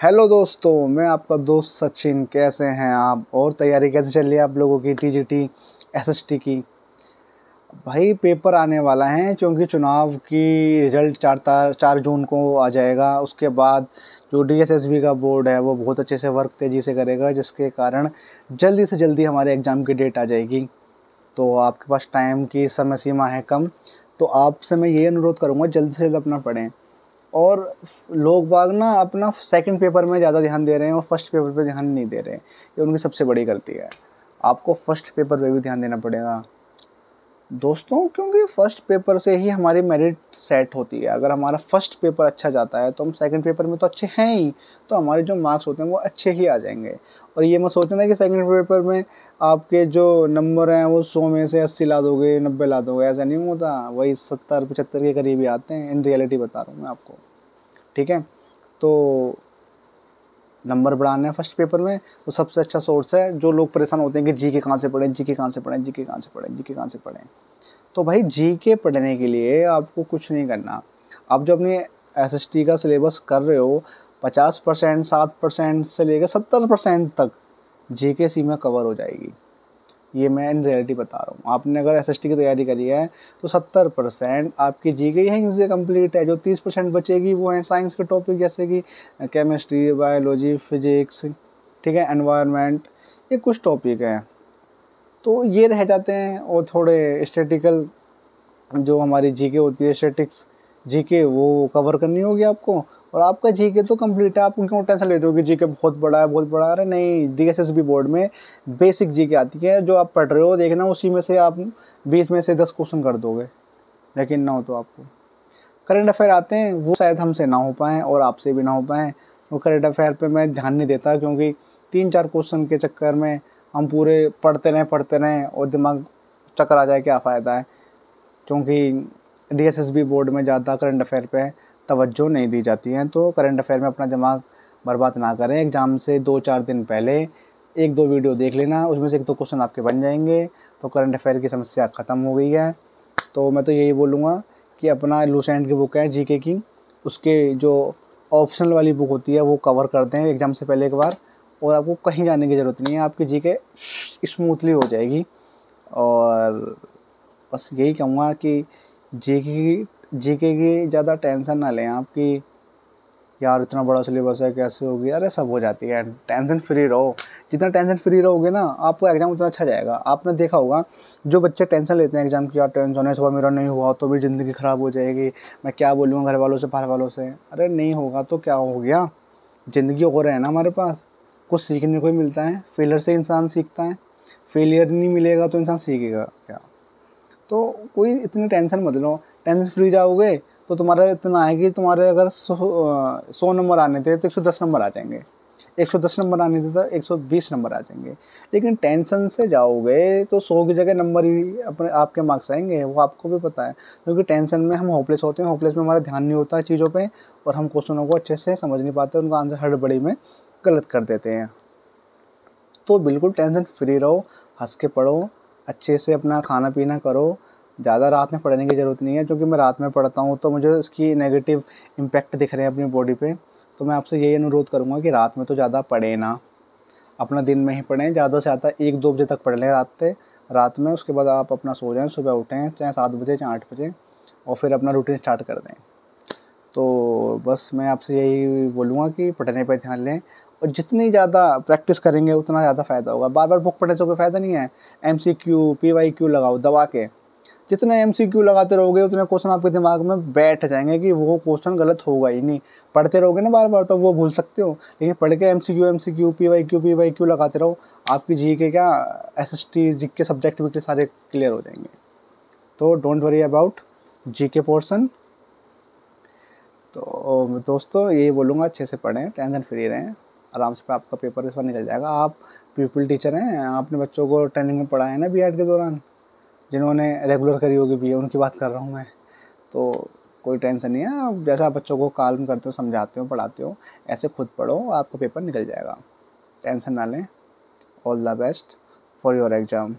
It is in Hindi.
हेलो दोस्तों, मैं आपका दोस्त सचिन। कैसे हैं आप और तैयारी कैसे चल रही है आप लोगों की टीजीटी एसएसटी की? भाई पेपर आने वाला है क्योंकि चुनाव की रिज़ल्ट 4 जून को आ जाएगा। उसके बाद जो डीएसएसबी का बोर्ड है वो बहुत अच्छे से वर्क तेज़ी से करेगा, जिसके कारण जल्दी से जल्दी हमारे एग्ज़ाम की डेट आ जाएगी। तो आपके पास टाइम की समय सीमा है कम, तो आपसे मैं ये अनुरोध करूँगा जल्दी से जल्द अपना पढ़ें। और लोग बाग ना अपना सेकंड पेपर में ज़्यादा ध्यान दे रहे हैं और फर्स्ट पेपर पे ध्यान नहीं दे रहे हैं। ये उनकी सबसे बड़ी गलती है। आपको फर्स्ट पेपर पे भी ध्यान देना पड़ेगा दोस्तों, क्योंकि फर्स्ट पेपर से ही हमारी मेरिट सेट होती है। अगर हमारा फर्स्ट पेपर अच्छा जाता है तो हम सेकंड पेपर में तो अच्छे हैं ही, तो हमारे जो मार्क्स होते हैं वो अच्छे ही आ जाएंगे। और ये मत सोचना कि सेकंड पेपर में आपके जो नंबर हैं वो 100 में से 80 ला दोगे, 90 ला दोगे। ऐसा नहीं होता, वही 70-75 के करीब ही आते हैं। इन रियलिटी बता रहा हूँ मैं आपको, ठीक है? तो नंबर बढ़ाने हैं फर्स्ट पेपर में, तो सबसे अच्छा सोर्स है। जो लोग परेशान होते हैं कि जी के कहाँ से पढ़ें, जी के कहाँ से पढ़ें, जी के कहाँ से पढ़ें, जी के कहाँ से पढ़ें, तो भाई जी के पढ़ने के लिए आपको कुछ नहीं करना। आप जो अपनी एसएसटी का सिलेबस कर रहे हो, 50%, 7% से लेकर 70% तक जी के सी में कवर हो जाएगी। ये मैं इन रियलिटी बता रहा हूँ। आपने अगर एसएसटी की तैयारी करी है तो 70% आपकी जी के यहीं से कंप्लीट है। जो 30% बचेगी वो है साइंस के टॉपिक, जैसे कि केमिस्ट्री, बायोलॉजी, फिजिक्स, ठीक है, एनवायरनमेंट, ये कुछ टॉपिक हैं तो ये रह जाते हैं। और थोड़े स्टैटिकल जो हमारी जीके होती है, स्टैटिक्स जीके, वो कवर करनी होगी आपको। और आपका जीके तो कंप्लीट है, आप क्यों टेंशन ले रहे हो कि जीके बहुत बड़ा है, बहुत बड़ा है? अरे नहीं, डीएसएसबी बोर्ड में बेसिक जीके आती है, जो आप पढ़ रहे हो देखना, उसी में से आप 20 में से 10 क्वेश्चन कर दोगे। यकीन ना हो तो आपको करंट अफेयर आते हैं, वो शायद हमसे ना हो पाएँ और आपसे भी ना हो पाएँ। वो करंट अफेयर पे मैं ध्यान नहीं देता, क्योंकि 3-4 क्वेश्चन के चक्कर में हम पूरे पढ़ते रहें और दिमाग चक्कर आ जाए, क्या फ़ायदा है? क्योंकि डीएसएसबी बोर्ड में ज़्यादा करंट अफेयर पे तवज्जो नहीं दी जाती है। तो करंट अफेयर में अपना दिमाग बर्बाद ना करें। एग्ज़ाम से 2-4 दिन पहले 1-2 वीडियो देख लेना, उसमें से 1-2 क्वेश्चन आपके बन जाएंगे, तो करंट अफेयर की समस्या ख़त्म हो गई है। तो मैं तो यही बोलूँगा कि अपना लूसेंट की बुक है जीके की, उसके जो ऑप्शनल वाली बुक होती है वो कवर करते हैं एग्ज़ाम से पहले एक बार, और आपको कहीं जाने की ज़रूरत नहीं है। आपकी जीके स्मूथली हो जाएगी। और बस यही कहूँगा कि जीके की ज़्यादा टेंशन ना लें आप कि यार इतना बड़ा सिलेबस है, कैसे होगी? अरे सब हो जाती है, टेंशन फ्री रहो। जितना टेंशन फ्री रहोगे ना, आपका एग्ज़ाम उतना अच्छा जाएगा। आपने देखा होगा जो बच्चे टेंशन लेते हैं एग्ज़ाम की, यार टेंशन है, इस बार मेरा नहीं हुआ तो मेरी ज़िंदगी ख़राब हो जाएगी, मैं क्या बोलूँगा घर वालों से, बाहर वालों से। अरे नहीं होगा तो क्या हो गया? ज़िंदगी और है ना हमारे पास, कुछ सीखने को ही मिलता है। फेलियर से इंसान सीखता है, फेलियर नहीं मिलेगा तो इंसान सीखेगा क्या? तो कोई इतनी टेंशन मत लो। टेंशन फ्री जाओगे तो तुम्हारा इतना है कि तुम्हारे अगर 100 नंबर आने थे तो 110 नंबर आ जाएंगे, 110 नंबर आने थे तो 120 नंबर आ जाएंगे। लेकिन टेंशन से जाओगे तो 100 की जगह नंबर ही अपने आपके मार्क्स आएंगे, वो आपको भी पता है। क्योंकि टेंशन में हम होपलेस होते हैं, होपलेस में हमारा ध्यान नहीं होता है चीज़ों पे, और हम क्वेश्चनों को अच्छे से समझ नहीं पाते, उनका आंसर हड़बड़ी में गलत कर देते हैं। तो बिल्कुल टेंशन फ्री रहो, हँस के पढ़ो, अच्छे से अपना खाना पीना करो। ज़्यादा रात में पढ़ने की ज़रूरत नहीं है, क्योंकि मैं रात में पढ़ता हूँ तो मुझे इसकी नेगेटिव इम्पैक्ट दिख रहे हैं अपनी बॉडी पे। तो मैं आपसे यही अनुरोध करूँगा कि रात में तो ज़्यादा पढ़ें ना, अपना दिन में ही पढ़ें। ज़्यादा से ज़्यादा 1-2 बजे तक पढ़ लें रात में। उसके बाद आप अपना सो जाएँ, सुबह उठें चाहे 7 बजे चाहे 8 बजे, और फिर अपना रूटीन स्टार्ट कर दें। तो बस मैं आपसे यही बोलूँगा कि पढ़ने पे ध्यान लें, और जितनी ज़्यादा प्रैक्टिस करेंगे उतना ज़्यादा फ़ायदा होगा। बार-बार बुक पढ़ने से कोई फ़ायदा नहीं है। एमसीक्यू, पीवाईक्यू लगाओ दबा के। जितने एमसीक्यू लगाते रहोगे उतने क्वेश्चन आपके दिमाग में बैठ जाएँगे कि वो क्वेश्चन गलत होगा ही नहीं। पढ़ते रहोगे ना बार-बार तो वो भूल सकते हो, लेकिन पढ़ के एमसीक्यू, पीवाईक्यू लगाते रहो, आपकी जीके क्या, एसएसटी, जीके सब्जेक्ट भी सारे क्लियर हो जाएँगे। तो don't worry about GK portion. तो दोस्तों यही बोलूँगा, अच्छे से पढ़ें, टेंशन फ्री रहें, आराम से आपका पेपर इस बार निकल जाएगा। आप पीपल टीचर हैं, आपने बच्चों को ट्रेनिंग में पढ़ाया है ना बीएड के दौरान, जिन्होंने रेगुलर करी होगी बीए, उनकी बात कर रहा हूँ मैं। तो कोई टेंशन नहीं है, आप जैसा आप बच्चों को काल्म करते हो, समझाते हो, पढ़ाते हो, ऐसे खुद पढ़ो, आपका पेपर निकल जाएगा। टेंशन ना लें। All the best for your exam.